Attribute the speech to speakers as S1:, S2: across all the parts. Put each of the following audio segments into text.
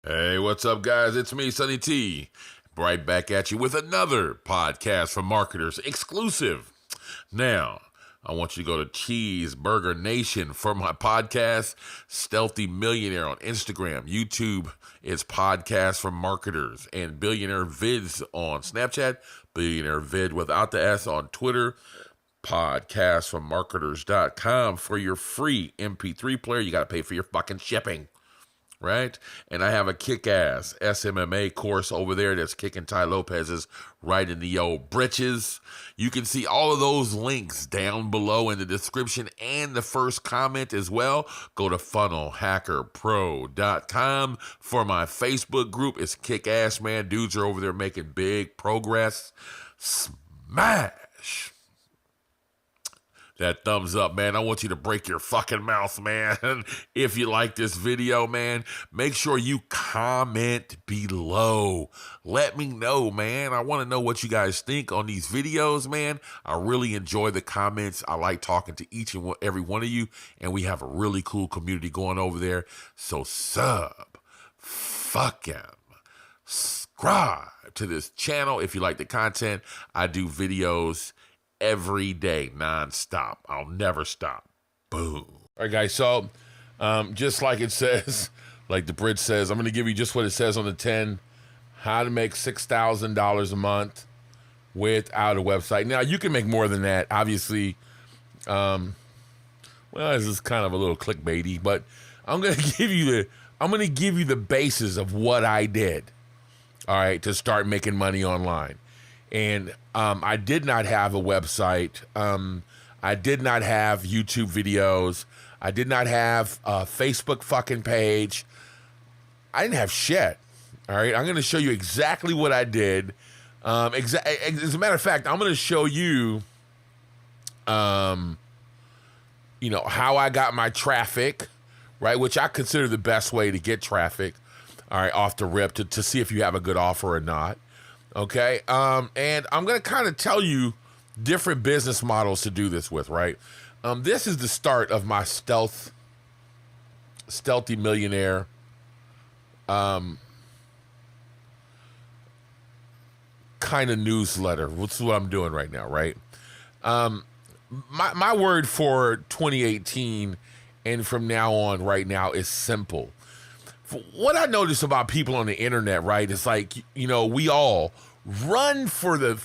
S1: Hey, what's up, guys? It's me, Sonny T. Right back at you with another podcast from Marketers exclusive. Now, I want you to go to Cheeseburger Nation for my podcast, Stealthy Millionaire on Instagram. YouTube is Podcast from Marketers, and Billionaire Vids on Snapchat, Billionaire Vid without the S on Twitter, podcastfrommarketers.com for your free MP3 player. You got to pay for your fucking shipping. Right? And I have a kick-ass SMMA course over there that's kicking Ty Lopez's right in the old britches. You can see all of those links down below in the description and the first comment as well. Go to funnelhackerpro.com for my Facebook group. It's kick-ass, man. Dudes are over there making big progress. Smash that thumbs up, man. I want you to break your fucking mouth, man. If you like this video, man, make sure you comment below. Let me know, man. I want to know what you guys think on these videos, man. I really enjoy the comments. I like talking to each and every one of you, and we have a really cool community going over there. So fucking subscribe to this channel if you like the content. I do videos every day, non-stop. I'll never stop. Boom. All right, guys, so just like it says, like the bridge says, I'm going to give you just what it says on the 10, how to make $6,000 a month without a website. Now, you can make more than that, obviously. Well, this is kind of a little clickbaity, but I'm going to give you the basis of what I did, all right, to start making money online. And I did not have a website. I did not have YouTube videos. I did not have a Facebook fucking page. I didn't have shit. All right. I'm going to show you exactly what I did. As a matter of fact, I'm going to show you, how I got my traffic, right? Which I consider the best way to get traffic, all right, off the rip to see if you have a good offer or not. Okay, and I'm going to kind of tell you different business models to do this with, right? This is the start of my Stealthy Millionaire kind of newsletter. What's what I'm doing right now, right? My word for 2018 and from now on right now is simple. What I notice about people on the internet, right, is like, we all run for the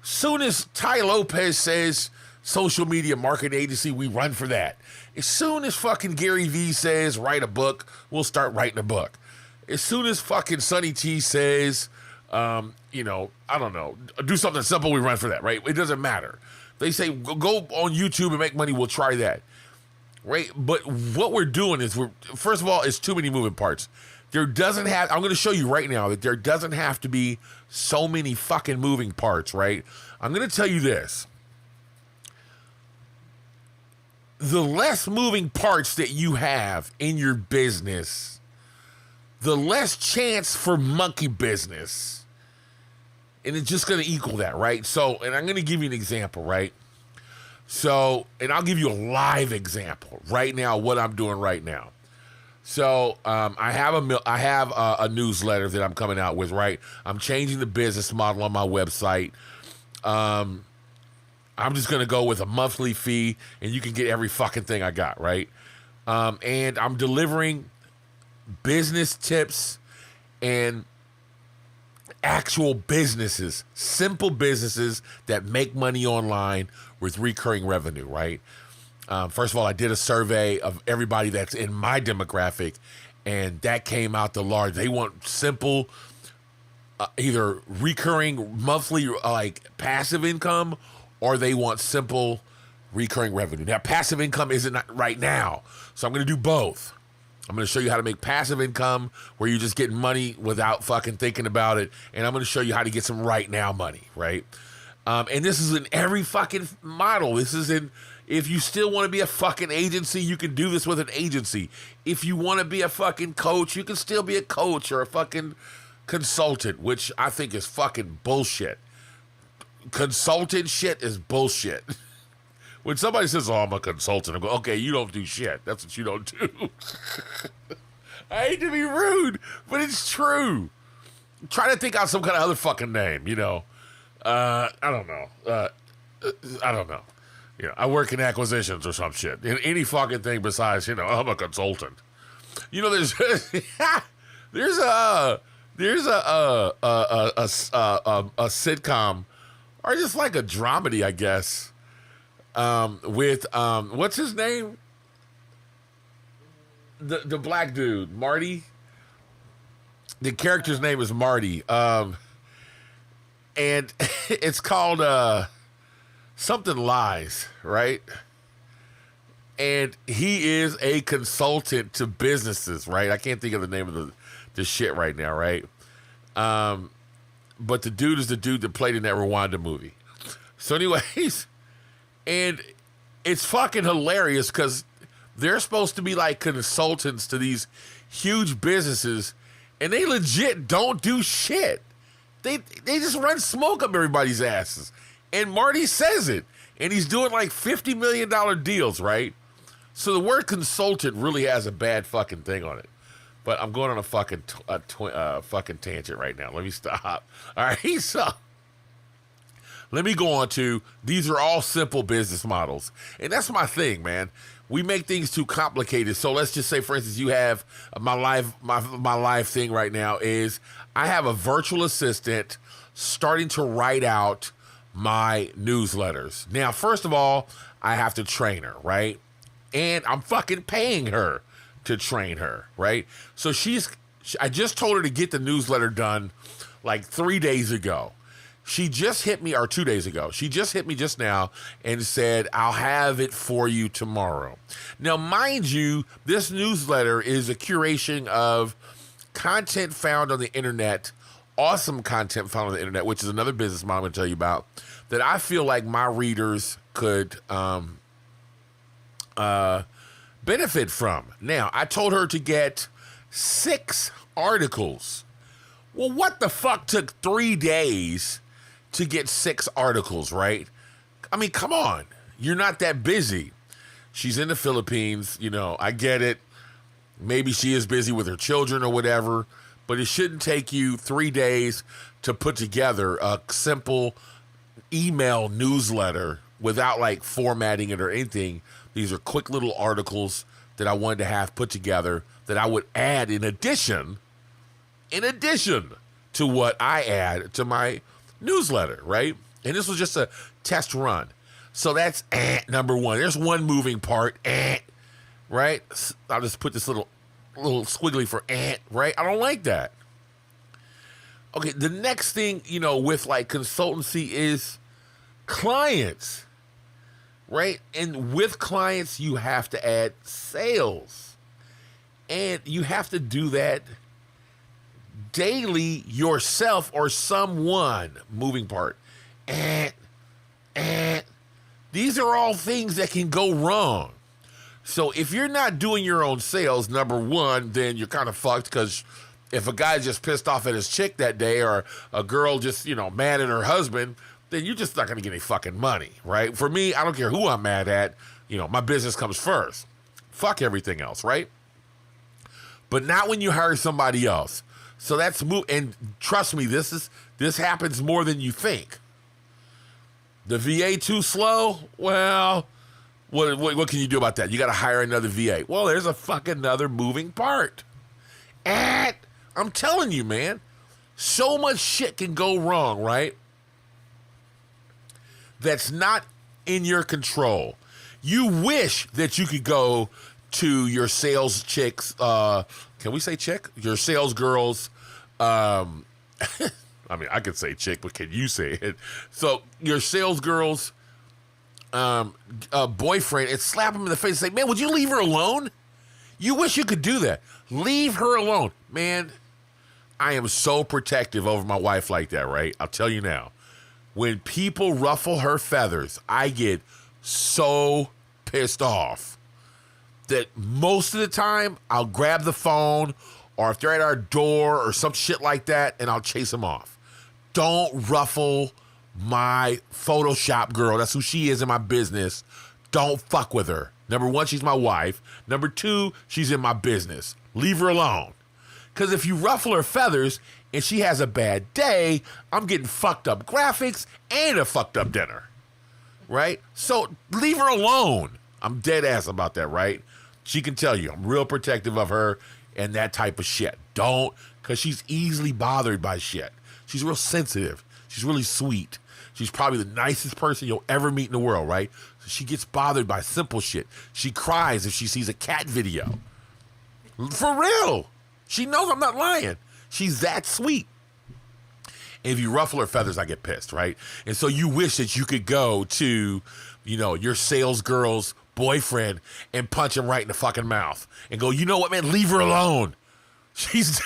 S1: soon as Ty Lopez says social media marketing agency, we run for that. As soon as fucking Gary Vee says write a book, we'll start writing a book. As soon as fucking Sonny T says, I don't know, do something simple, we run for that, right? It doesn't matter. They say, go on YouTube and make money, we'll try that. Right, but what we're doing is first of all, it's too many moving parts. I'm going to show you right now that there doesn't have to be so many fucking moving parts, right? I'm going to tell you this. The less moving parts that you have in your business, the less chance for monkey business. And it's just going to equal that, right? So, and I'm going to give you an example, right? So, and I'll give you a live example right now, what I'm doing right now. So, I have a newsletter that I'm coming out with, right? I'm changing the business model on my website. I'm just going to go with a monthly fee, and you can get every fucking thing I got, right? And I'm delivering business tips and actual businesses, simple businesses that make money online with recurring revenue, right? First of all, I did a survey of everybody that's in my demographic, and that came out the large. They want simple, either recurring monthly, like passive income, or they want simple recurring revenue. Now, passive income isn't right now, so I'm going to do both. I'm going to show you how to make passive income where you're just getting money without fucking thinking about it. And I'm going to show you how to get some right now money, right? And this is in every fucking model. This is in, if you still want to be a fucking agency, you can do this with an agency. If you want to be a fucking coach, you can still be a coach or a fucking consultant, which I think is fucking bullshit. Consultant shit is bullshit. When somebody says, oh, I'm a consultant, I go, okay, you don't do shit. That's what you don't do. I hate to be rude, but it's true. Try to think out some kind of other fucking name, you know. I don't know. I don't know. You know, I work in acquisitions or some shit. In any fucking thing besides, you know, I'm a consultant. You know, there's there's a sitcom or just like a dramedy, I guess, with what's his name? The black dude, Marty. The character's name is Marty. And it's called Something Lies, right? And he is a consultant to businesses, right? I can't think of the name of the shit right now, right? But the dude is the dude that played in that Rwanda movie. So anyways, and it's fucking hilarious because they're supposed to be like consultants to these huge businesses, and they legit don't do shit. They just run smoke up everybody's asses. And Marty says it. And he's doing like $50 million deals, right? So the word consultant really has a bad fucking thing on it. But I'm going on a fucking fucking tangent right now. Let me stop. All right, so let me go on to, these are all simple business models. And that's my thing, man. We make things too complicated. So let's just say, for instance, you have my live thing right now is I have a virtual assistant starting to write out my newsletters. Now, first of all, I have to train her, right? And I'm fucking paying her to train her, right? So I just told her to get the newsletter done like 3 days ago. She just hit me, or 2 days ago. She just hit me just now and said, I'll have it for you tomorrow. Now, mind you, this newsletter is a curation of content found on the internet, awesome content found on the internet, which is another business model I'm going to tell you about, that I feel like my readers could benefit from. Now, I told her to get 6 articles. Well, what the fuck took 3 days to get 6 articles, right? I mean, come on. You're not that busy. She's in the Philippines, you know, I get it. Maybe she is busy with her children or whatever, but it shouldn't take you 3 days to put together a simple email newsletter without like formatting it or anything. These are quick little articles that I wanted to have put together that I would add in addition to what I add to my newsletter, right? And this was just a test run. So that's number one. There's one moving part, right? I'll just put this little squiggly for right? I don't like that. Okay, the next thing, you know, with like consultancy is clients, right? And with clients, you have to add sales. And you have to do that daily yourself or someone, moving part. These are all things that can go wrong. So if you're not doing your own sales, number one, then you're kind of fucked, because if a guy's just pissed off at his chick that day, or a girl just, you know, mad at her husband, then you're just not going to get any fucking money, right? For me, I don't care who I'm mad at. You know, my business comes first. Fuck everything else, right? But not when you hire somebody else. So that's and trust me, this happens more than you think. The VA too slow? Well, what can you do about that? You got to hire another VA. Well, there's a fucking another moving part. And I'm telling you, man, so much shit can go wrong, right? That's not in your control. You wish that you could go to your sales chicks, can we say chick? Your sales girls, I mean, I could say chick, but can you say it? So your sales girls, boyfriend, and slap him in the face and say, man, would you leave her alone? You wish you could do that. Leave her alone. Man, I am so protective over my wife like that, right? I'll tell you now. When people ruffle her feathers, I get so pissed off that most of the time I'll grab the phone, or if they're at our door or some shit like that, and I'll chase them off. Don't ruffle my Photoshop girl. That's who she is in my business. Don't fuck with her. Number one, she's my wife. Number two, she's in my business. Leave her alone. Because if you ruffle her feathers and she has a bad day, I'm getting fucked up graphics and a fucked up dinner. Right? So leave her alone. I'm dead ass about that, right? She can tell you I'm real protective of her and that type of shit. Don't, because she's easily bothered by shit. She's real sensitive. She's really sweet. She's probably the nicest person you'll ever meet in the world, right? So she gets bothered by simple shit. She cries if she sees a cat video. For real. She knows I'm not lying. She's that sweet. If you ruffle her feathers, I get pissed, right? And so you wish that you could go to, you know, your sales girl's boyfriend and punch him right in the fucking mouth and go, you know what, man, leave her alone. She's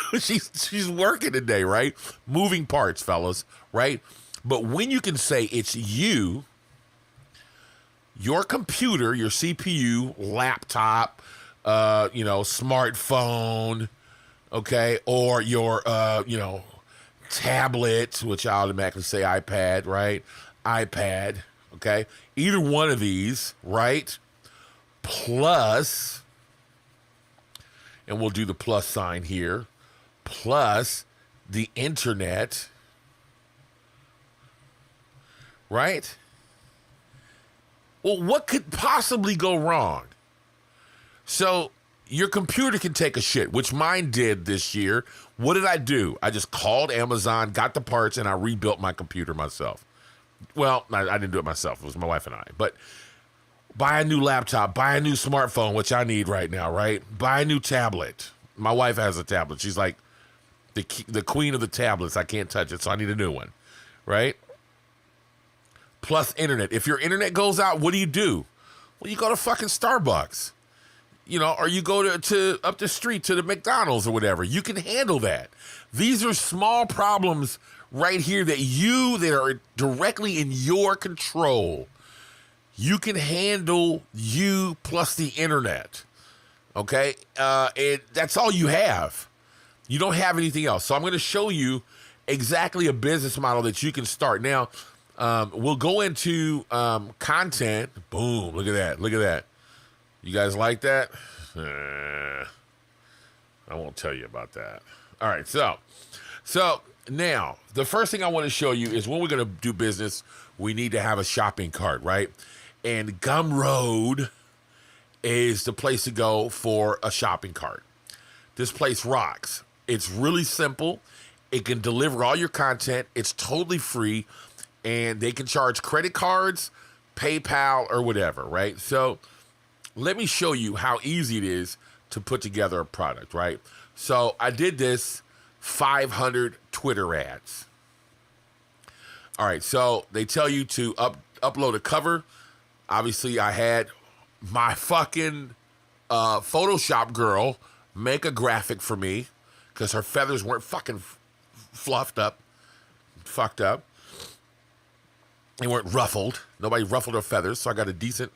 S1: working today, right? Moving parts, fellas, right? But when you can say it's you, your computer, your CPU, laptop, smartphone, okay, or your, tablet, which I automatically say iPad, right? iPad, okay? Either one of these, right? Plus, and we'll do the plus sign here, plus the internet, right? Well, what could possibly go wrong? So your computer can take a shit, which mine did this year. What did I do? I just called Amazon, got the parts, and I rebuilt my computer myself. Well, I didn't do it myself. It was my wife and I. But buy a new laptop, buy a new smartphone, which I need right now, right? Buy a new tablet. My wife has a tablet. She's like the queen of the tablets. I can't touch it, so I need a new one, right? Plus internet. If your internet goes out, what do? Well, you go to fucking Starbucks. Or you go to up the street to the McDonald's or whatever. You can handle that. These are small problems right here that are directly in your control. You can handle you plus the internet. Okay? And that's all you have. You don't have anything else. So I'm going to show you exactly a business model that you can start. Now, we'll go into content. Boom. Look at that. Look at that. You guys like that? I won't tell you about that. All right, so now the first thing I want to show you is when we're going to do business, we need to have a shopping cart, right? And Gumroad is the place to go for a shopping cart. This place rocks. It's really simple. It can deliver all your content. It's totally free, and they can charge credit cards, PayPal, or whatever, right? So let me show you how easy it is to put together a product, right? So I did this 500 Twitter ads. All right, so they tell you to upload a cover. Obviously, I had my fucking Photoshop girl make a graphic for me because her feathers weren't fucking fucked up. They weren't ruffled. Nobody ruffled her feathers, so I got a decent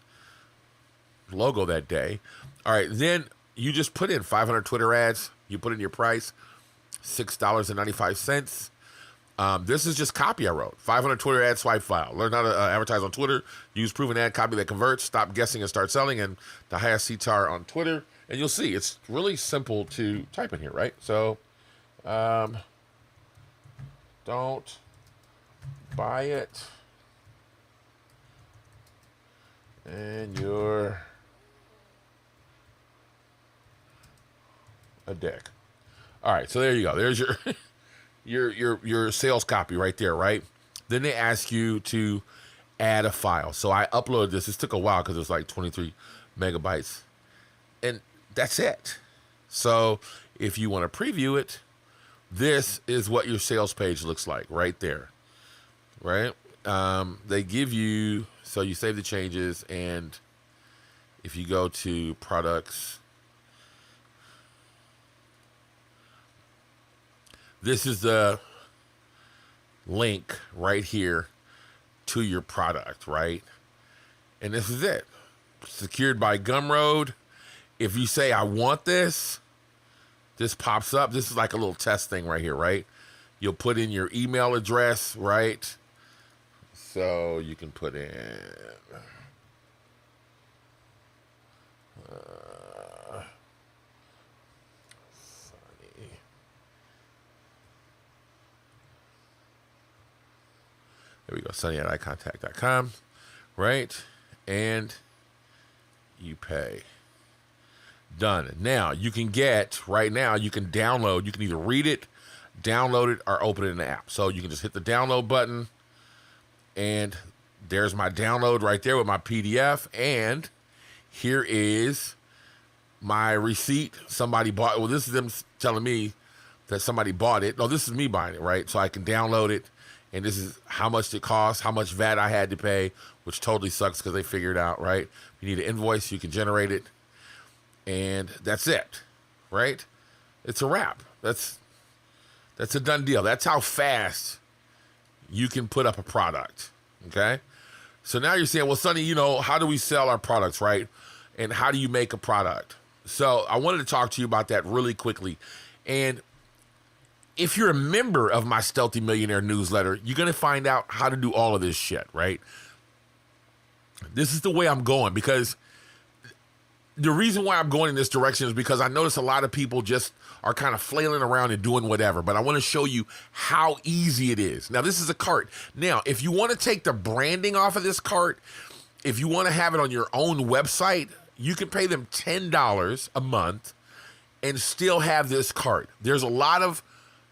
S1: logo that day. All right, then you just put in 500 Twitter ads. You put in your price, $6.95. This is just copy I wrote. 500 Twitter ad swipe file. Learn how to advertise on Twitter. Use proven ad copy that converts. Stop guessing and start selling. And the highest CTAR on Twitter. And you'll see it's really simple to type in here, right? So, don't buy it. And you're a dick. All right, so there you go. There's your sales copy right there, right? Then they ask you to add a file. So I uploaded this. This took a while because it was like 23 megabytes. And that's it. So if you want to preview it, this is what your sales page looks like right there, right? They give you, so you save the changes, and if you go to products, this is the link right here to your product, right? And this is it. Secured by Gumroad. If you say, I want this, this pops up. This is like a little test thing right here, right? You'll put in your email address, right? So you can put in There we go, sunny@icontact.com, right? And you pay. Done. Now, you can get, right now, you can download, you can either read it, download it, or open it in the app. So you can just hit the download button, and there's my download right there with my PDF, and here is my receipt. Somebody bought, well, this is them telling me that somebody bought it. No, this is me buying it, right? So I can download it, and this is how much it costs, how much VAT I had to pay, which totally sucks because they figured it out, right? If you need an invoice, you can generate it, and that's it, right? It's a wrap. That's a done deal. That's how fast you can put up a product, okay? So now you're saying, well, Sonny, you know, how do we sell our products, right? And how do you make a product? So I wanted to talk to you about that really quickly. And if you're a member of my Stealthy Millionaire newsletter, you're going to find out how to do all of this shit, right? This is the way I'm going, because the reason why I'm going in this direction is because I notice a lot of people just are kind of flailing around and doing whatever, but I want to show you how easy it is. Now, this is a cart. Now, if you want to take the branding off of this cart, if you want to have it on your own website, you can pay them $10 a month and still have this cart. There's a lot of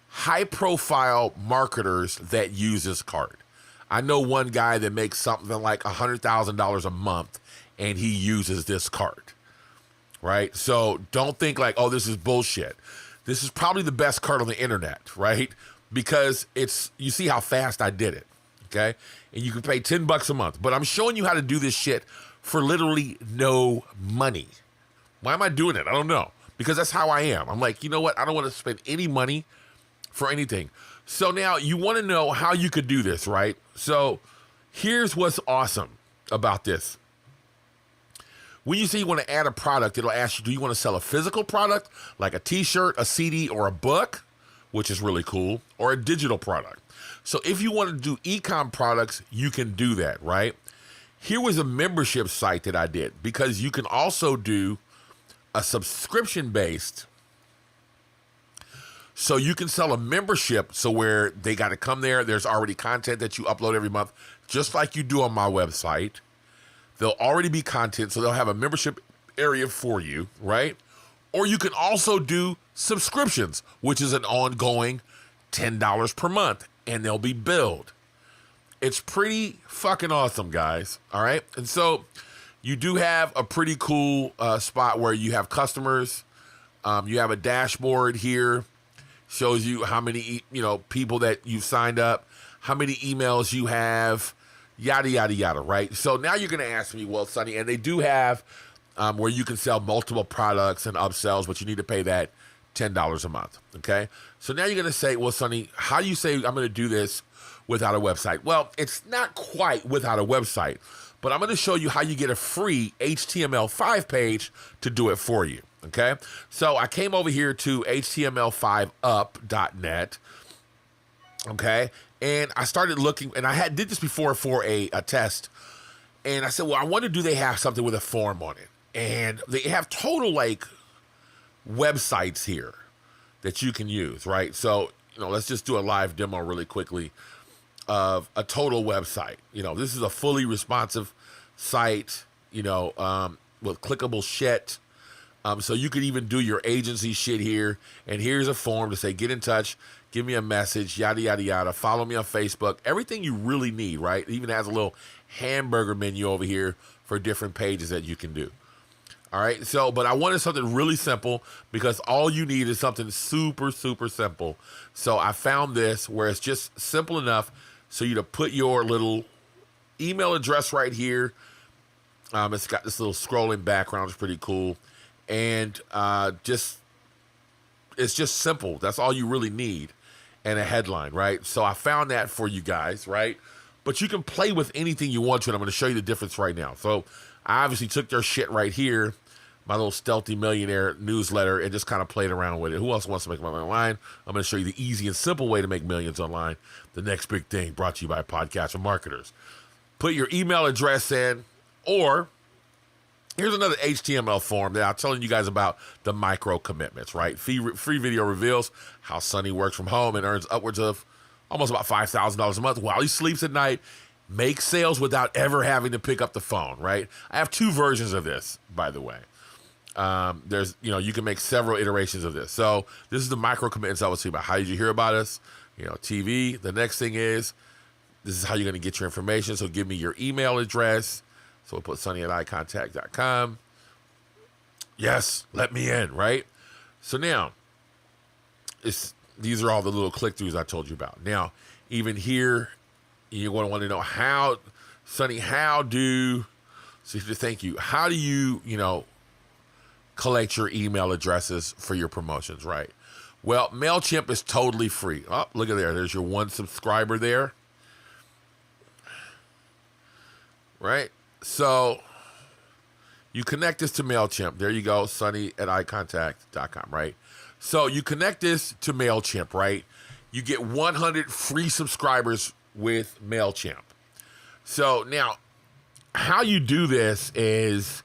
S1: high-profile marketers that use this cart. I know one guy that makes something like $100,000 a month, and he uses this cart, right? So don't think like, oh, this is bullshit. This is probably the best cart on the internet, right? Because you see how fast I did it, okay? And you can pay $10 a month. But I'm showing you how to do this shit for literally no money. Why am I doing it? I don't know. Because that's how I am. I'm like, you know what? I don't want to spend any money for anything. So now you want to know how you could do this, right? So here's what's awesome about this. When you say you want to add a product, it'll ask you, do you want to sell a physical product, like a t-shirt, a CD, or a book, which is really cool, or a digital product? So if you want to do e-com products, you can do that, right? Here was a membership site that I did, because you can also do a subscription-based. So you can sell a membership, so where they got to come there, there's already content that you upload every month, just like you do on my website. There'll already be content, so they'll have a membership area for you, right? Or you can also do subscriptions, which is an ongoing $10 per month, and they'll be billed. It's pretty fucking awesome, guys, all right? And so you do have a pretty cool spot where you have customers. You have a dashboard here, shows you how many people that you've signed up, how many emails you have, yada, yada, yada, right? So now you're going to ask me, well, Sonny, and they do have where you can sell multiple products and upsells, but you need to pay that $10 a month, okay? So now you're going to say, well, Sonny, how do you say I'm going to do this without a website? Well, it's not quite without a website, but I'm going to show you how you get a free HTML5 page to do it for you, okay? So I came over here to html5up.net, okay? And I started looking, and I did this before for a test. And I said, well, I wonder, do they have something with a form on it? And they have total, like, websites here that you can use, right? So, let's just do a live demo really quickly of a total website. This is a fully responsive site, with clickable shit. So you could even do your agency shit here. And here's a form to say, get in touch, give me a message, yada, yada, yada. Follow me on Facebook. Everything you really need, right? It even has a little hamburger menu over here for different pages that you can do. All right. So, but I wanted something really simple, because all you need is something super, super simple. So I found this where it's just simple enough so you to put your little email address right here. It's got this little scrolling background. It's pretty cool. And it's just simple. That's all you really need. And a headline, right? So I found that for you guys, right? But you can play with anything you want to, and I'm going to show you the difference right now. So I obviously took their shit right here, my little Stealthy Millionaire newsletter, and just kind of played around with it. Who else wants to make money online? I'm going to show you the easy and simple way to make millions online. The next big thing, brought to you by Podcast for Marketers. Put your email address in, or here's another HTML form that I'm telling you guys about, the micro commitments, right? Free video reveals how Sonny works from home and earns upwards of almost about $5,000 a month while he sleeps at night. Make sales without ever having to pick up the phone, right? I have 2 versions of this, by the way. There's, you can make several iterations of this. So this is the micro commitments I was talking about. How did you hear about us? TV. The next thing is, this is how you're going to get your information. So give me your email address. So we'll put sunny@icontact.com. Yes, let me in, right? So now, these are all the little click-throughs I told you about. Now, even here, you're going to want to know how, Sunny, thank you. How do you, collect your email addresses for your promotions, right? Well, MailChimp is totally free. Oh, look at there. There's your 1 subscriber there. Right? So you connect this to MailChimp. There you go, sunny@icontact.com, right? So you connect this to MailChimp, right? You get 100 free subscribers with MailChimp. So now, how you do this is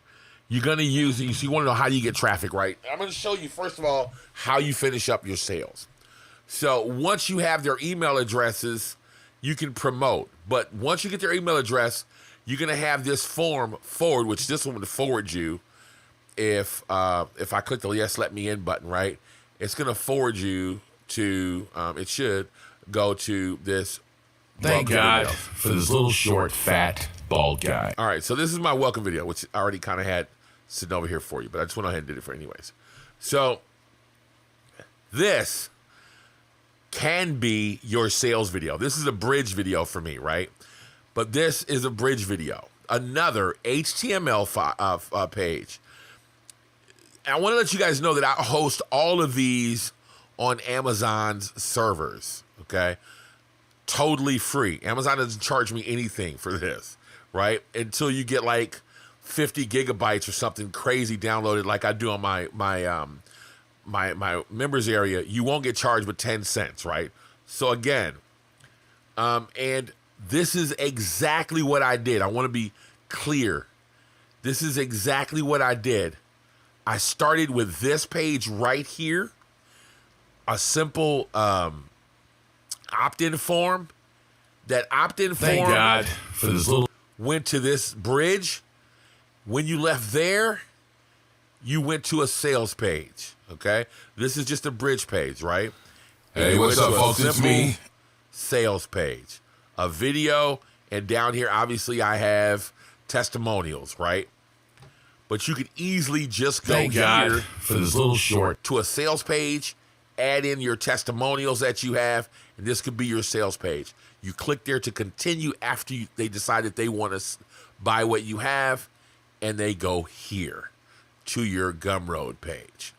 S1: you're going to use, so you want to know how you get traffic, right? I'm going to show you, first of all, how you finish up your sales. So once you have their email addresses, you can promote. But once you get their email address, you're going to have this form forward, which this one would forward you if I click the yes, let me in button, right? It's going to forward you to, it should go to this.
S2: Thank God for this little short, fat, bald guy.
S1: All right, so this is my welcome video, which I already kind of had sitting over here for you, but I just went ahead and did it for anyways. So this can be your sales video. This is a bridge video for me, right? But this is a bridge video. Another HTML page. And I want to let you guys know that I host all of these on Amazon's servers, okay? Totally free. Amazon doesn't charge me anything for this, right? Until you get like 50 gigabytes or something crazy downloaded like I do on my members area, you won't get charged with 10 cents, right? So again, and this is exactly what I did. I want to be clear. This is exactly what I did. I started with this page right here, a simple opt-in form. That opt-in
S2: Thank
S1: form
S2: God for this little
S1: went to this bridge. When you left there, you went to a sales page, okay? This is just a bridge page, right?
S2: Hey, what's up, folks? It's me.
S1: Sales page. A video, and down here, obviously, I have testimonials, right? But you could easily just go
S2: Thank
S1: here
S2: God for this little short
S1: to a sales page, add in your testimonials that you have, and this could be your sales page. You click there to continue after they decide that they want to buy what you have, and they go here to your Gumroad page.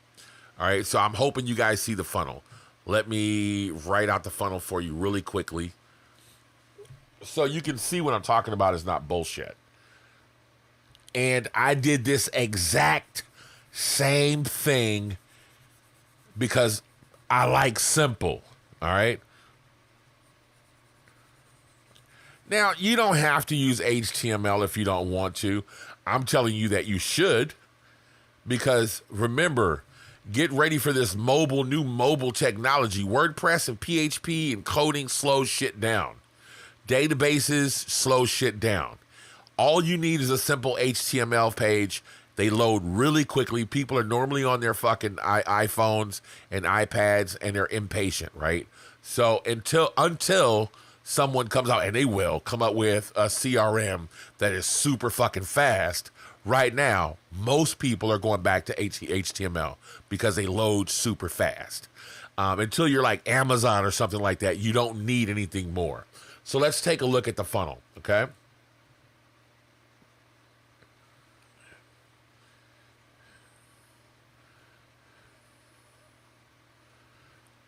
S1: All right, so I'm hoping you guys see the funnel. Let me write out the funnel for you really quickly so you can see what I'm talking about is not bullshit. And I did this exact same thing because I like simple, all right? Now, you don't have to use HTML if you don't want to. I'm telling you that you should, because remember, get ready for this new mobile technology. WordPress and PHP and coding slows shit down. Databases slow shit down. All you need is a simple HTML page. They load really quickly. People are normally on their fucking iPhones and iPads, and they're impatient, right? So until someone comes out, and they will come up with a CRM that is super fucking fast, right now, most people are going back to HTML because they load super fast. Until you're like Amazon or something like that, you don't need anything more. So let's take a look at the funnel, okay?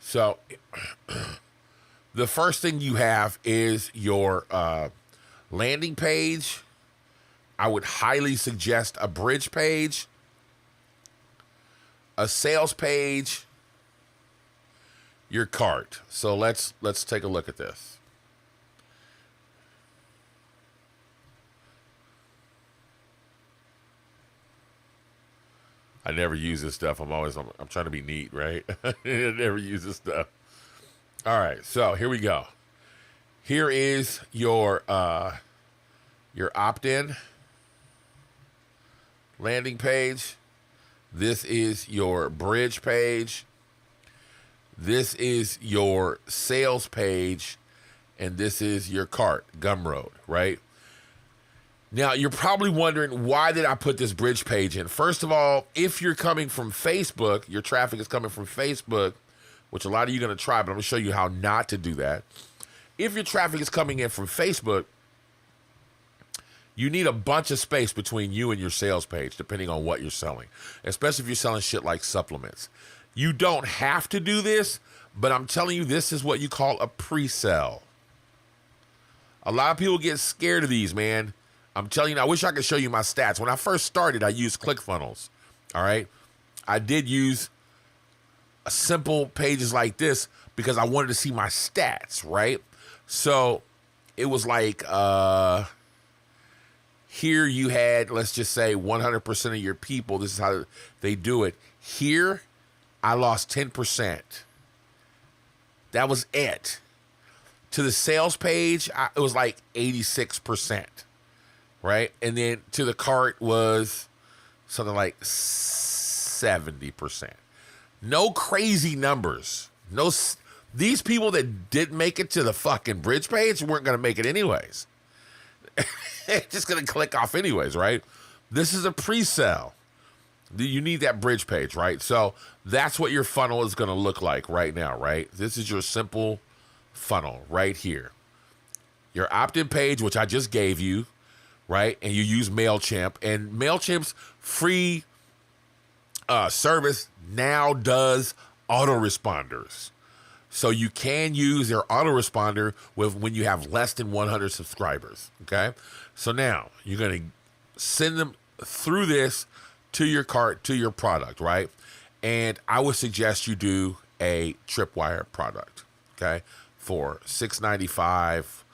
S1: So the first thing you have is your landing page. I would highly suggest a bridge page, a sales page, your cart. So let's take a look at this. I never use this stuff. I'm trying to be neat, right? I never use this stuff. All right, so here we go. Here is your opt-in landing page. This is your bridge page. This is your sales page. And this is your cart, Gumroad, right? Now, you're probably wondering, why did I put this bridge page in? First of all, if you're coming from Facebook, your traffic is coming from Facebook, which a lot of you are going to try, but I'm going to show you how not to do that. If your traffic is coming in from Facebook, you need a bunch of space between you and your sales page, depending on what you're selling, especially if you're selling shit like supplements. You don't have to do this, but I'm telling you, this is what you call a pre-sell. A lot of people get scared of these, man. I'm telling you, I wish I could show you my stats. When I first started, I used ClickFunnels, all right? I did use simple pages like this because I wanted to see my stats, right? So it was like, here you had, let's just say 100% of your people. This is how they do it. Here, I lost 10%. That was it. To the sales page, it was like 86%, right? And then to the cart was something like 70%. No crazy numbers. These people that didn't make it to the fucking bridge page weren't going to make it anyways. Just going to click off anyways, right? This is a pre-sale. You need that bridge page, right? So that's what your funnel is going to look like right now, right? This is your simple funnel right here. Your opt-in page, which I just gave you, right? And you use MailChimp. And MailChimp's free service now does autoresponders. So you can use their autoresponder when you have less than 100 subscribers, okay? So now you're going to send them through this to your cart, to your product, right? And I would suggest you do a Tripwire product, okay? For $6.95,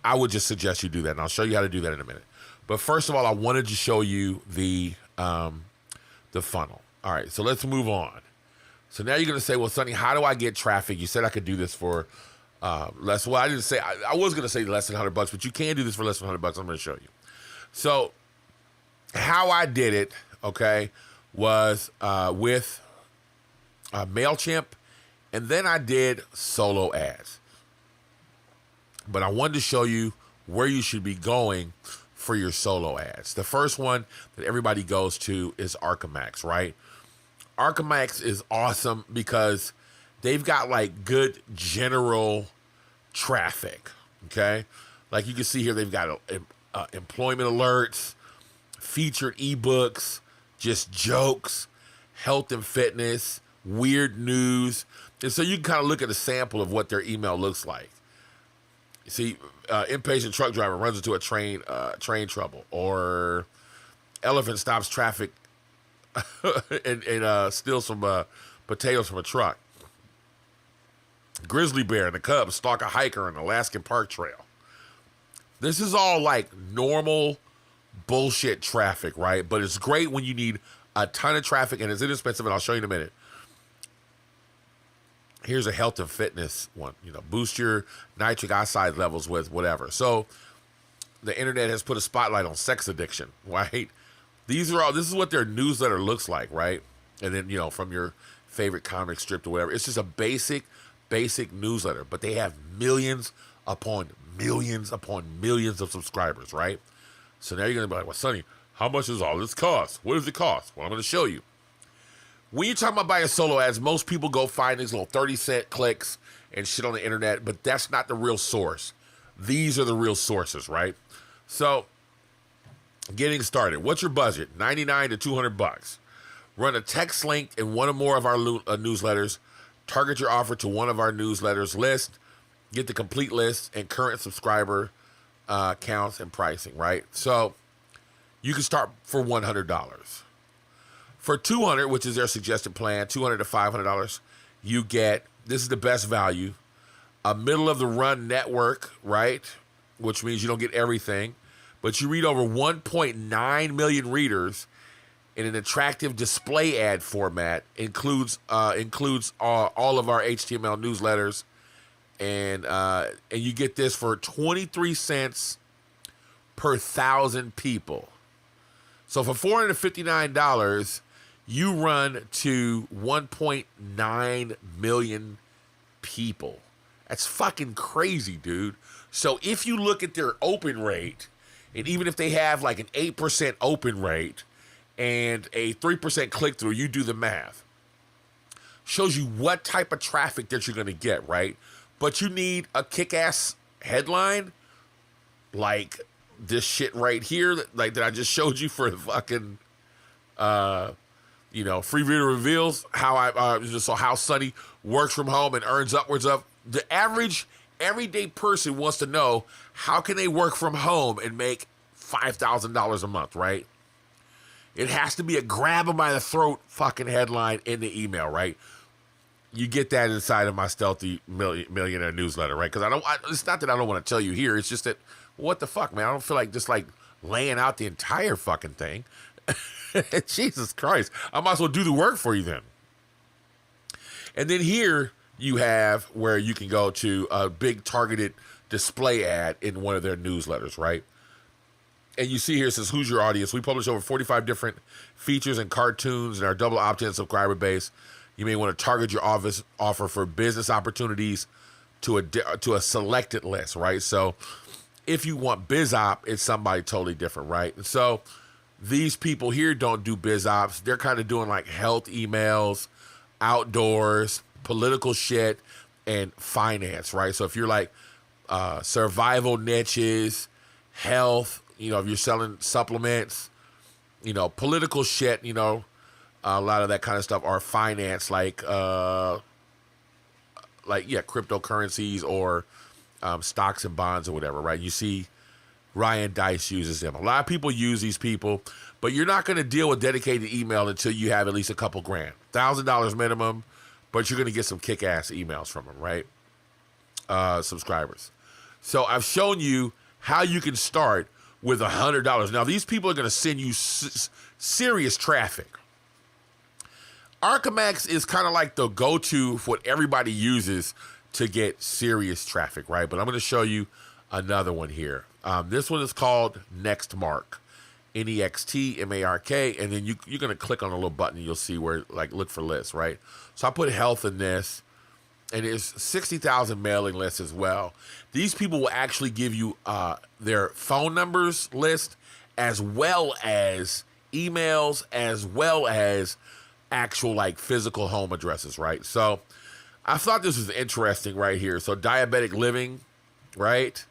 S1: I would just suggest you do that, and I'll show you how to do that in a minute. But first of all, I wanted to show you the funnel. All right, so let's move on. So now you're going to say, well, Sonny, how do I get traffic? You said I could do this for less. Well, I didn't say, I was going to say less than $100, but you can do this for less than $100. I'm going to show you. So how I did it, okay, was with MailChimp, and then I did solo ads. But I wanted to show you where you should be going for your solo ads. The first one that everybody goes to is Arcamax, right? Arcamax is awesome because they've got like good general traffic, okay? Like you can see here, they've got employment alerts, featured ebooks, just jokes, health and fitness, weird news. And so you can kind of look at a sample of what their email looks like. You see, impatient truck driver runs into a train trouble, or elephant stops traffic and steals some potatoes from a truck. Grizzly bear and the cubs stalk a hiker on the Alaskan Park Trail. This is all like normal bullshit traffic, right? But it's great when you need a ton of traffic, and it's inexpensive, and I'll show you in a minute. Here's a health and fitness one. Boost your nitric oxide levels with whatever. So the internet has put a spotlight on sex addiction, right? This is what their newsletter looks like, right? And then, from your favorite comic strip or whatever. It's just a basic newsletter, but they have millions upon millions of subscribers, right? So now you're going to be like, well, Sonny, how much does all this cost? What does it cost? Well, I'm going to show you. When you're talking about buying solo ads, most people go find these little 30-cent clicks and shit on the internet, but that's not the real source. These are the real sources, right? So, getting started. What's your budget? $99 to $200. Run a text link in one or more of our newsletters. Target your offer to one of our newsletters list. Get the complete list and current subscriber counts and pricing, right? So, you can start for $100. For $200, which is their suggested plan, $200 to $500, you get, this is the best value, a middle-of-the-run network, right? Which means you don't get everything, but you read over 1.9 million readers in an attractive display ad format, includes all of our HTML newsletters, and you get this for 23 cents per 1,000 people. So for $459, you run to 1.9 million people. That's fucking crazy, dude. So if you look at their open rate, and even if they have like an 8% open rate and a 3% click-through, you do the math. Shows you what type of traffic that you're going to get, right? But you need a kick-ass headline like this shit right here, like that I just showed you for the fucking, free video reveals how how Sonny works from home and earns upwards of. The average everyday person wants to know how can they work from home and make $5,000 a month, right? It has to be a grab them by the throat fucking headline in the email, right? You get that inside of my Stealthy Millionaire newsletter, right? Because it's not that I don't want to tell you here. It's just that, what the fuck, man? I don't feel like just like laying out the entire fucking thing. Jesus Christ. I might as well do the work for you then. And then here you have where you can go to a big targeted display ad in one of their newsletters, right? And you see here, it says, who's your audience? We publish over 45 different features and cartoons in our double opt-in subscriber base. You may want to target your offer for business opportunities to a selected list, right? So if you want biz op, it's somebody totally different, right? And so these people here don't do biz ops. They're kind of doing like health emails, outdoors, political shit, and finance, right? So if you're like survival niches, health, if you're selling supplements, political shit, a lot of that kind of stuff, are finance, like cryptocurrencies or stocks and bonds or whatever, right? You see Ryan Dice uses them. A lot of people use these people, but you're not going to deal with dedicated email until you have at least a couple grand. $1,000 minimum, but you're going to get some kick-ass emails from them, right? Subscribers. So I've shown you how you can start with $100. Now, these people are going to send you serious traffic. Arcamax is kind of like the go-to for what everybody uses to get serious traffic, right? But I'm going to show you another one here. This one is called NextMark, NextMark, and then you're going to click on a little button and you'll see where, like, look for lists, right? So I put health in this, and there's 60,000 mailing lists as well. These people will actually give you their phone numbers list, as well as emails, as well as actual like physical home addresses, right? So I thought this was interesting right here. So diabetic living, right?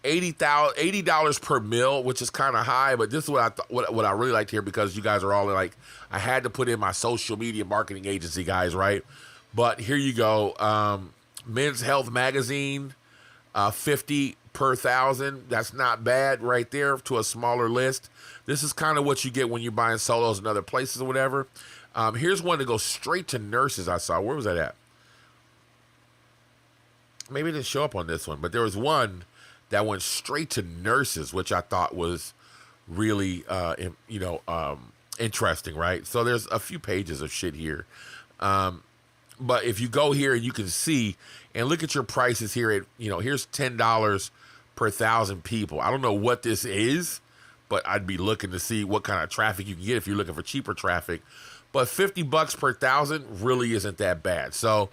S1: $80 per mil, which is kind of high, but this is what I really liked here, because you guys are all like, I had to put in my social media marketing agency guys, right? But here you go. Men's Health Magazine, 50 per 1,000. That's not bad right there to a smaller list. This is kind of what you get when you're buying solos in other places or whatever. Here's one that goes straight to nurses I saw. Where was that at? Maybe it didn't show up on this one, but there was one that went straight to nurses, which I thought was really, interesting, right? So there's a few pages of shit here. But if you go here and you can see and look at your prices here at, here's $10 per 1,000 people. I don't know what this is, but I'd be looking to see what kind of traffic you can get if you're looking for cheaper traffic. But $50 per 1,000 really isn't that bad. So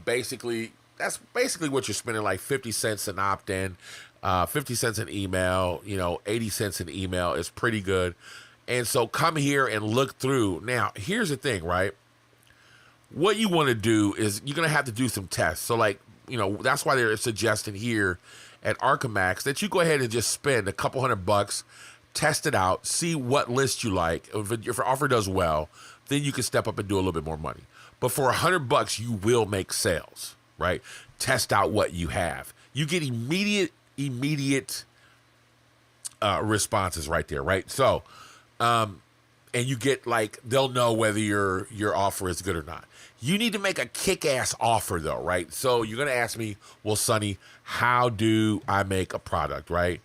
S1: basically, that's basically what you're spending, like 50 cents an opt-in, 50 cents an email, 80 cents an email is pretty good. And so come here and look through. Now, here's the thing, right? What you want to do is you're going to have to do some tests. So like, that's why they're suggesting here at Arcamax that you go ahead and just spend a couple $100, test it out, see what list you like. If your offer does well, then you can step up and do a little bit more money. But for $100, you will make sales, right? Test out what you have. You get immediate responses right there, right? So, and you get they'll know whether your offer is good or not. You need to make a kick-ass offer though, right? So you're going to ask me, well, Sonny, how do I make a product, right?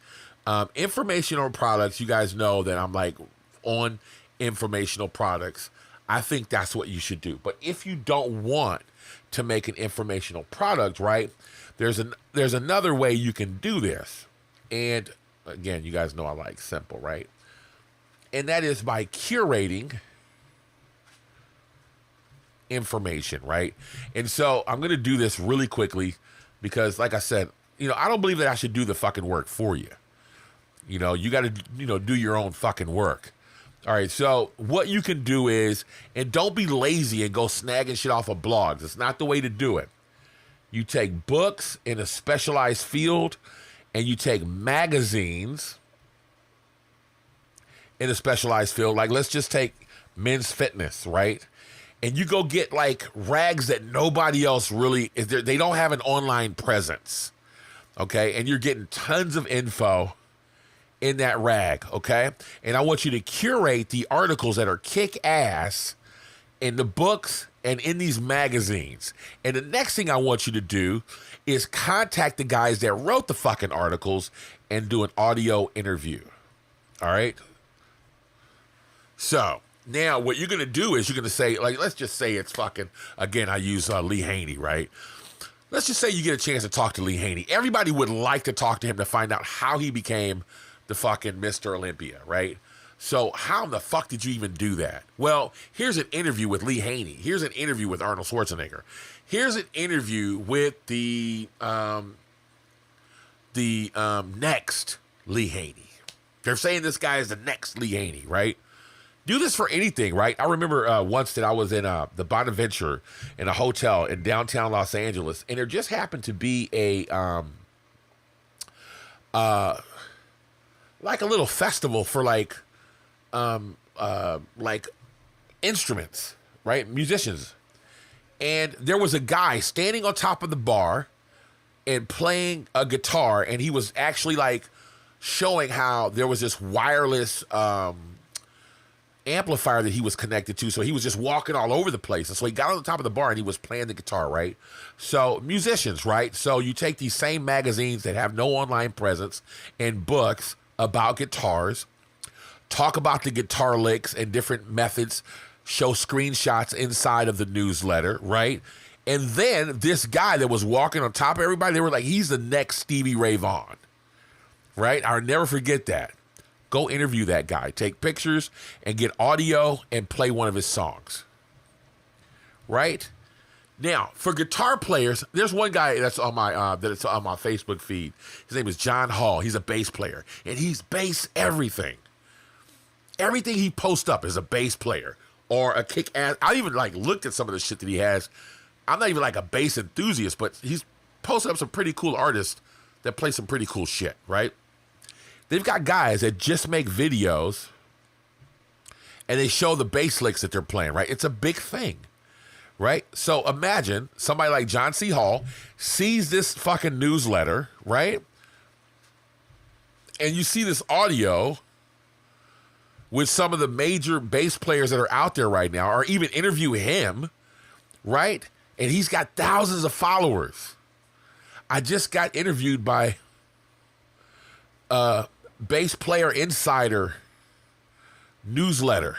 S1: Informational products, you guys know that I'm on informational products. I think that's what you should do. But if you don't want to make an informational product, right? There's another way you can do this. And again, you guys know I like simple, right? And that is by curating information, right? And so I'm going to do this really quickly because, like I said, I don't believe that I should do the fucking work for you. You got to, do your own fucking work. All right, so what you can do is, and don't be lazy and go snagging shit off of blogs. It's not the way to do it. You take books in a specialized field, and you take magazines in a specialized field. Like, let's just take men's fitness, right? And you go get, like, rags that nobody else really is there. They don't have an online presence, okay? And you're getting tons of info in that rag, okay? And I want you to curate the articles that are kick-ass in the books and in these magazines. And the next thing I want you to do is contact the guys that wrote the fucking articles and do an audio interview, all right? So now what you're going to do is you're going to say, like, let's just say it's fucking, again, I use Lee Haney, right? Let's just say you get a chance to talk to Lee Haney. Everybody would like to talk to him to find out how he became the fucking Mr. Olympia, right? So how in the fuck did you even do that? Well, here's an interview with Lee Haney. Here's an interview with Arnold Schwarzenegger. Here's an interview with the next Lee Haney. They're saying this guy is the next Lee Haney, right? Do this for anything, right? I remember once that I was in the Bonaventure in a hotel in downtown Los Angeles, and there just happened to be a like a little festival for like instruments, right? Musicians. And there was a guy standing on top of the bar and playing a guitar, and he was actually like showing how there was this wireless amplifier that he was connected to. So he was just walking all over the place. And so he got on the top of the bar and he was playing the guitar, right? So musicians, right? So you take these same magazines that have no online presence and books about guitars, talk about the guitar licks and different methods, show screenshots inside of the newsletter, right? And then this guy that was walking on top of everybody, they were like, he's the next Stevie Ray Vaughan, right? I'll never forget that. Go interview that guy, take pictures and get audio and play one of his songs, right? Now, for guitar players, there's one guy that's on my Facebook feed. His name is John Hall. He's a bass player, and he's bass everything. Everything he posts up is a bass player or a kick-ass. I even like looked at some of the shit that he has. I'm not even like a bass enthusiast, but he's posted up some pretty cool artists that play some pretty cool shit, right? They've got guys that just make videos and they show the bass licks that they're playing, right? It's a big thing. Right? So imagine somebody like John C. Hall sees this fucking newsletter, right? And you see this audio with some of the major bass players that are out there right now, or even interview him, right? And he's got thousands of followers. I just got interviewed by Bass Player Insider newsletter.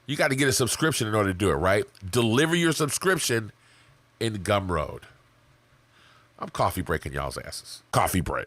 S1: You got to get a subscription in order to do it, right? Deliver your subscription in Gumroad. I'm coffee breaking y'all's asses. Coffee break.